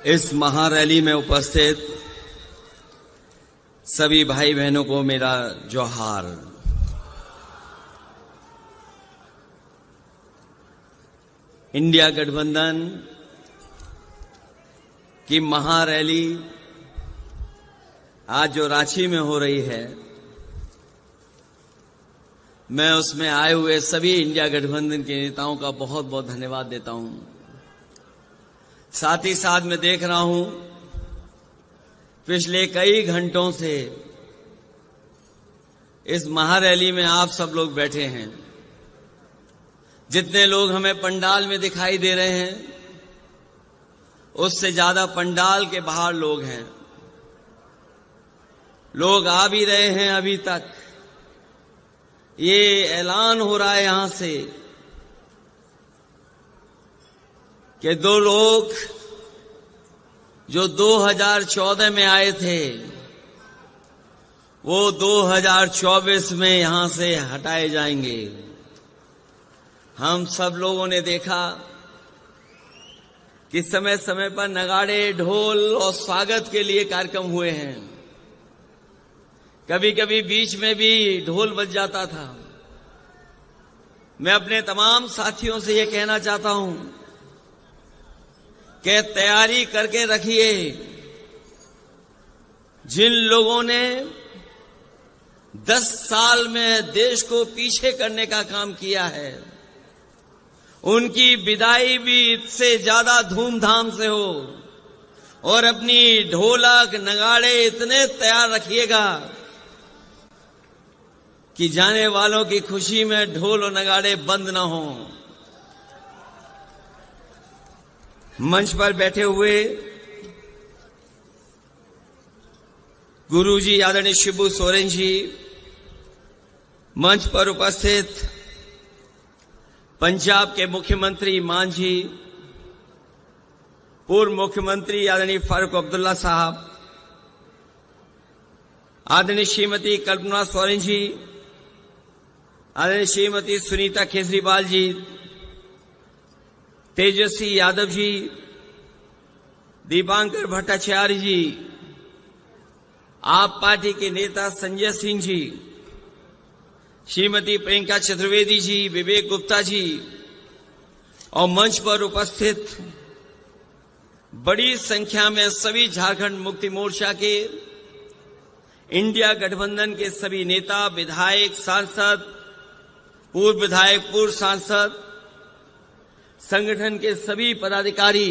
इस महारैली में उपस्थित सभी भाई बहनों को मेरा जोहार। इंडिया गठबंधन की महारैली आज जो रांची में हो रही है, मैं उसमें आए हुए सभी इंडिया गठबंधन के नेताओं का बहुत बहुत धन्यवाद देता हूं। साथ ही साथ मैं देख रहा हूं पिछले कई घंटों से इस महारैली में आप सब लोग बैठे हैं। जितने लोग हमें पंडाल में दिखाई दे रहे हैं, उससे ज्यादा पंडाल के बाहर लोग हैं। लोग आ भी रहे हैं। अभी तक ये ऐलान हो रहा है यहां से कि दो लोग जो 2014 में आए थे, वो 2024 में यहां से हटाए जाएंगे। हम सब लोगों ने देखा कि समय समय पर नगाड़े, ढोल और स्वागत के लिए कार्यक्रम हुए हैं। कभी कभी बीच में भी ढोल बज जाता था। मैं अपने तमाम साथियों से ये कहना चाहता हूं कि तैयारी करके रखिए। जिन लोगों ने 10 साल में देश को पीछे करने का काम किया है, उनकी विदाई भी इससे ज्यादा धूमधाम से हो। और अपनी ढोलक नगाड़े इतने तैयार रखिएगा कि जाने वालों की खुशी में ढोल और नगाड़े बंद ना हो। मंच पर बैठे हुए गुरुजी आदरणीय शिबू सोरेन जी, मंच पर उपस्थित पंजाब के मुख्यमंत्री मान जी, पूर्व मुख्यमंत्री आदरणीय फारूक अब्दुल्ला साहब, आदरणीय श्रीमती कल्पना सोरेन जी, आदरणीय श्रीमती सुनीता केजरीवाल जी, तेजस्वी यादव जी, दीपांकर भट्टाचार्य जी, आप पार्टी के नेता संजय सिंह जी, श्रीमती प्रियंका चतुर्वेदी जी, विवेक गुप्ता जी और मंच पर उपस्थित बड़ी संख्या में सभी झारखंड मुक्ति मोर्चा के, इंडिया गठबंधन के सभी नेता, विधायक, सांसद, पूर्व विधायक, पूर्व सांसद, संगठन के सभी पदाधिकारी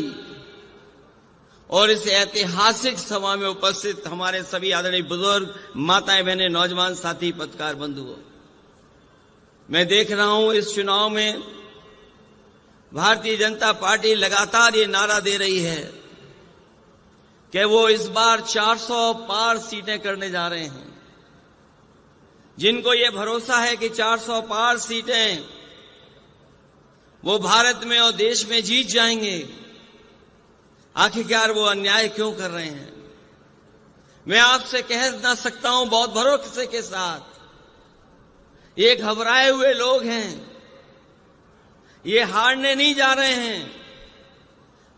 और इस ऐतिहासिक सभा में उपस्थित हमारे सभी आदरणीय बुजुर्ग, माताएं, बहनें, नौजवान साथी, पत्रकार बंधुओं, मैं देख रहा हूं इस चुनाव में भारतीय जनता पार्टी लगातार ये नारा दे रही है कि वो इस बार 400 पार सीटें करने जा रहे हैं। जिनको ये भरोसा है कि 400 पार सीटें वो भारत में और देश में जीत जाएंगे, आखिरकार वो अन्याय क्यों कर रहे हैं? मैं आपसे कह ना सकता हूं बहुत भरोसे के साथ, ये घबराए हुए लोग हैं, ये हारने नहीं जा रहे हैं।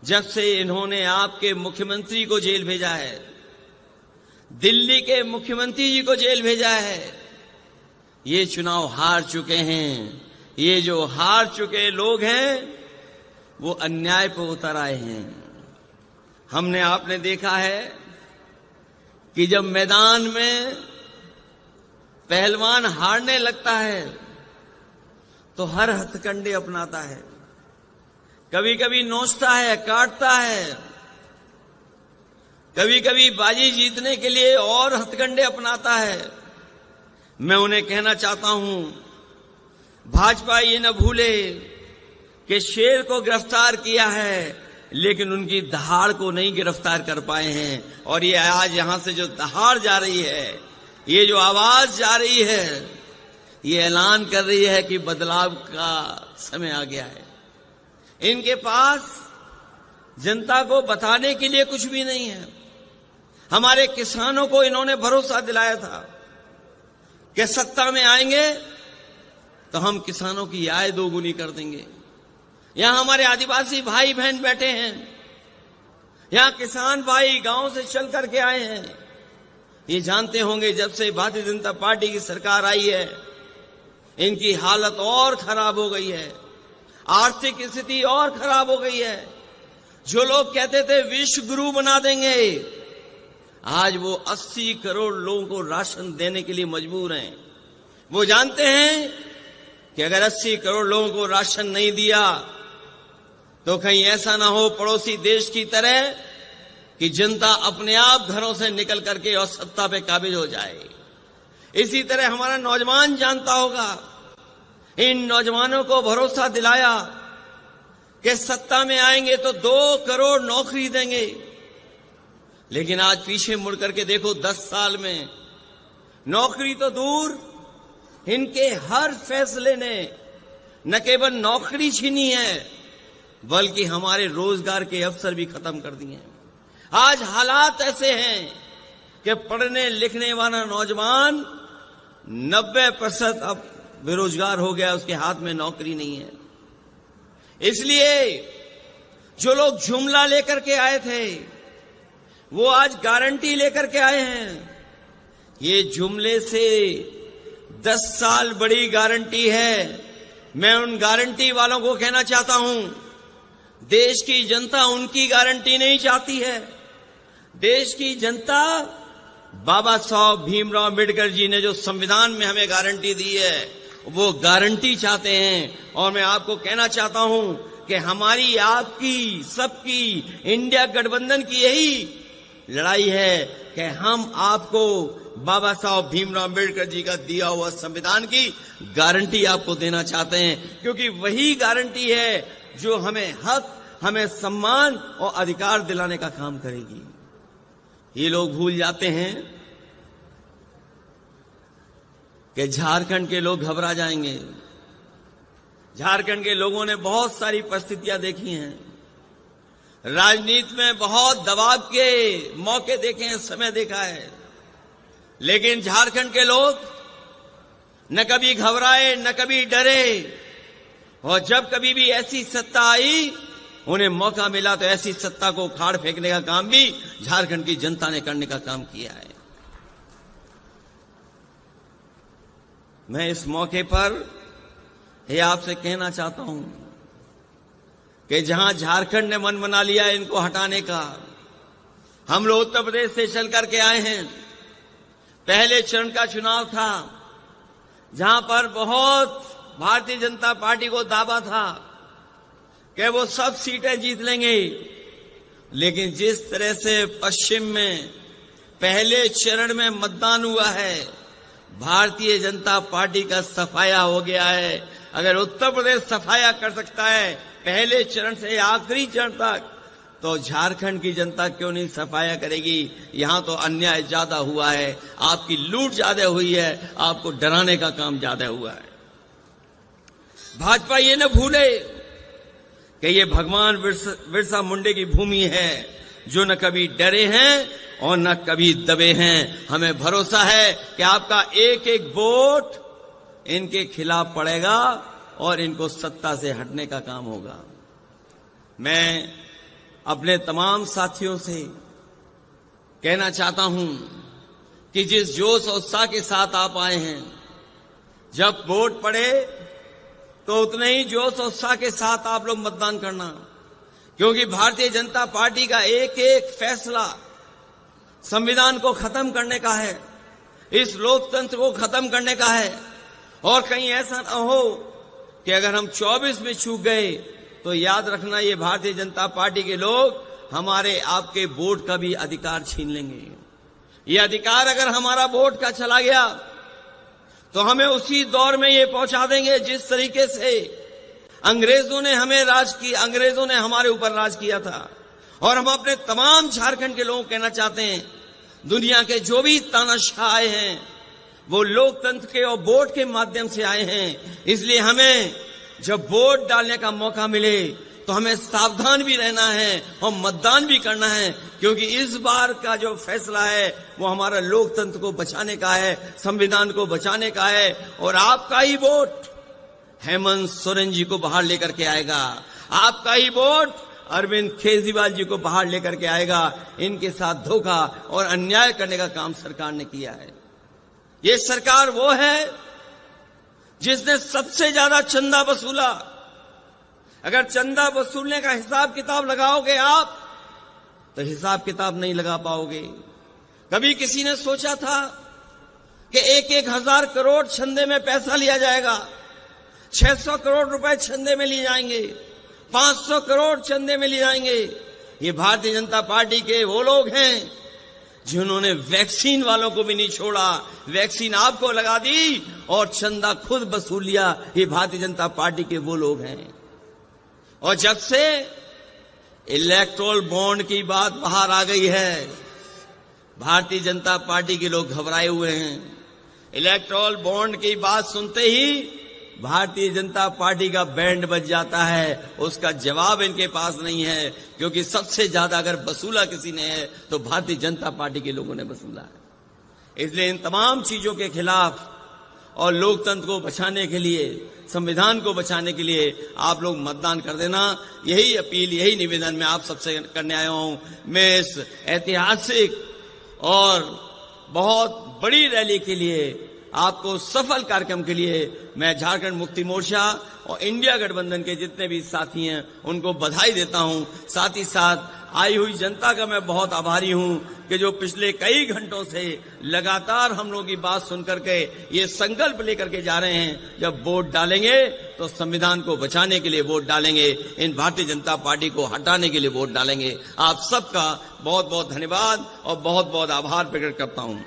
जब से इन्होंने आपके मुख्यमंत्री को जेल भेजा है, दिल्ली के मुख्यमंत्री जी को जेल भेजा है, ये चुनाव हार चुके हैं। ये जो हार चुके लोग हैं वो अन्याय पर उतर आए हैं। हमने आपने देखा है कि जब मैदान में पहलवान हारने लगता है तो हर हथकंडे अपनाता है। कभी कभी नोचता है, काटता है, कभी कभी बाजी जीतने के लिए और हथकंडे अपनाता है। मैं उन्हें कहना चाहता हूं, भाजपा ये न भूले कि शेर को गिरफ्तार किया है, लेकिन उनकी दहाड़ को नहीं गिरफ्तार कर पाए हैं। और ये आज यहां से जो दहाड़ जा रही है, ये जो आवाज जा रही है, ये ऐलान कर रही है कि बदलाव का समय आ गया है। इनके पास जनता को बताने के लिए कुछ भी नहीं है। हमारे किसानों को इन्होंने भरोसा दिलाया था कि सत्ता में आएंगे तो हम किसानों की आय दोगुनी कर देंगे। यहां हमारे आदिवासी भाई बहन बैठे हैं, यहाँ किसान भाई गांव से चल करके आए हैं। ये जानते होंगे जब से भारतीय जनता पार्टी की सरकार आई है, इनकी हालत और खराब हो गई है, आर्थिक स्थिति और खराब हो गई है। जो लोग कहते थे विश्व गुरु बना देंगे, आज वो 80 करोड़ लोगों को राशन देने के लिए मजबूर हैं। वो जानते हैं कि अगर 80 करोड़ लोगों को राशन नहीं दिया तो कहीं ऐसा ना हो पड़ोसी देश की तरह कि जनता अपने आप घरों से निकल करके और सत्ता पे काबिज हो जाए। इसी तरह हमारा नौजवान जानता होगा, इन नौजवानों को भरोसा दिलाया कि सत्ता में आएंगे तो 2 करोड़ नौकरी देंगे, लेकिन आज पीछे मुड़ करके देखो 10 साल में नौकरी तो दूर, इनके हर फैसले ने न केवल नौकरी छीनी है बल्कि हमारे रोजगार के अवसर भी खत्म कर दिए हैं। आज हालात ऐसे हैं कि पढ़ने लिखने वाला नौजवान 90% अब बेरोजगार हो गया, उसके हाथ में नौकरी नहीं है। इसलिए जो लोग जुमला लेकर के आए थे वो आज गारंटी लेकर के आए हैं। ये जुमले से 10 साल बड़ी गारंटी है। मैं उन गारंटी वालों को कहना चाहता हूं, देश की जनता उनकी गारंटी नहीं चाहती है। देश की जनता बाबा साहब भीमराव अम्बेडकर जी ने जो संविधान में हमें गारंटी दी है वो गारंटी चाहते हैं। और मैं आपको कहना चाहता हूं कि हमारी, आपकी, सबकी, इंडिया गठबंधन की यही लड़ाई है कि हम आपको बाबा साहब भीमराव अम्बेडकर जी का दिया हुआ संविधान की गारंटी आपको देना चाहते हैं, क्योंकि वही गारंटी है जो हमें हक, हमें सम्मान और अधिकार दिलाने का काम करेगी। ये लोग भूल जाते हैं कि झारखंड के लोग घबरा जाएंगे। झारखंड के लोगों ने बहुत सारी परिस्थितियां देखी हैं, राजनीति में बहुत दबाव के मौके देखे हैं, समय देखा है, लेकिन झारखंड के लोग न कभी घबराए न कभी डरे। और जब कभी भी ऐसी सत्ता आई, उन्हें मौका मिला तो ऐसी सत्ता को उखाड़ फेंकने का काम भी झारखंड की जनता ने करने का काम किया है। मैं इस मौके पर ये आपसे कहना चाहता हूं कि जहां झारखंड ने मन बना लिया इनको हटाने का, हम लोग उत्तर प्रदेश से चल करके आए हैं। पहले चरण का चुनाव था जहां पर बहुत भारतीय जनता पार्टी को दावा था कि वो सब सीटें जीत लेंगे, लेकिन जिस तरह से पश्चिम में पहले चरण में मतदान हुआ है, भारतीय जनता पार्टी का सफाया हो गया है। अगर उत्तर प्रदेश सफाया कर सकता है पहले चरण से आखिरी चरण तक, तो झारखंड की जनता क्यों नहीं सफाया करेगी। यहां तो अन्याय ज्यादा हुआ है, आपकी लूट ज्यादा हुई है, आपको डराने का काम ज्यादा हुआ है। भाजपा ये न भूले कि ये भगवान बिरसा मुंडे की भूमि है, जो न कभी डरे हैं और न कभी दबे हैं। हमें भरोसा है कि आपका एक एक वोट इनके खिलाफ पड़ेगा और इनको सत्ता से हटने का काम होगा। मैं अपने तमाम साथियों से कहना चाहता हूं कि जिस जोश और उत्साह के साथ आप आए हैं, जब वोट पड़े तो उतने ही जोश और उत्साह के साथ आप लोग मतदान करना, क्योंकि भारतीय जनता पार्टी का एक एक फैसला संविधान को खत्म करने का है, इस लोकतंत्र को खत्म करने का है। और कहीं ऐसा न हो कि अगर हम 24 में चूक गए तो याद रखना, ये भारतीय जनता पार्टी के लोग हमारे आपके वोट का भी अधिकार छीन लेंगे। ये अधिकार अगर हमारा वोट का चला गया तो हमें उसी दौर में ये पहुंचा देंगे जिस तरीके से अंग्रेजों ने हमें राज किया, अंग्रेजों ने हमारे ऊपर राज किया था। और हम अपने तमाम झारखंड के लोगों को कहना चाहते हैं, दुनिया के जो भी तानाशाह आए हैं वो लोकतंत्र के और वोट के माध्यम से आए हैं। इसलिए हमें जब वोट डालने का मौका मिले तो हमें सावधान भी रहना है और मतदान भी करना है, क्योंकि इस बार का जो फैसला है वो हमारा लोकतंत्र को बचाने का है, संविधान को बचाने का है। और आपका ही वोट हेमंत सोरेन जी को बाहर लेकर के आएगा, आपका ही वोट अरविंद केजरीवाल जी को बाहर लेकर के आएगा। इनके साथ धोखा और अन्याय करने का काम सरकार ने किया है। ये सरकार वो है जिसने सबसे ज्यादा चंदा वसूला। अगर चंदा वसूलने का हिसाब किताब लगाओगे आप तो हिसाब किताब नहीं लगा पाओगे। कभी किसी ने सोचा था कि 1,000 करोड़ चंदे में पैसा लिया जाएगा, 600 करोड़ रुपए चंदे में लिए जाएंगे, 500 करोड़ चंदे में लिए जाएंगे। ये भारतीय जनता पार्टी के वो लोग हैं जिन्होंने वैक्सीन वालों को भी नहीं छोड़ा, वैक्सीन आपको लगा दी और चंदा खुद वसूल लिया। ये भारतीय जनता पार्टी के वो लोग हैं। और जब से इलेक्टोरल बॉन्ड की बात बाहर आ गई है, भारतीय जनता पार्टी के लोग घबराए हुए हैं। इलेक्टोरल बॉन्ड की बात सुनते ही भारतीय जनता पार्टी का बैंड बज जाता है। उसका जवाब इनके पास नहीं है, क्योंकि सबसे ज्यादा अगर वसूला किसी ने है तो भारतीय जनता पार्टी के लोगों ने वसूला है। इसलिए इन तमाम चीजों के खिलाफ और लोकतंत्र को बचाने के लिए, संविधान को बचाने के लिए आप लोग मतदान कर देना। यही अपील, यही निवेदन मैं आप सबसे करने आया हूं। मैं इस ऐतिहासिक और बहुत बड़ी रैली के लिए, आपको सफल कार्यक्रम के लिए मैं झारखंड मुक्ति मोर्चा और इंडिया गठबंधन के जितने भी साथी हैं उनको बधाई देता हूं। साथ ही साथ आई हुई जनता का मैं बहुत आभारी हूं कि जो पिछले कई घंटों से लगातार हम लोगों की बात सुनकर के ये संकल्प लेकर के जा रहे हैं, जब वोट डालेंगे तो संविधान को बचाने के लिए वोट डालेंगे, इन भारतीय जनता पार्टी को हटाने के लिए वोट डालेंगे। आप सबका बहुत बहुत धन्यवाद और बहुत बहुत आभार प्रकट करता हूं।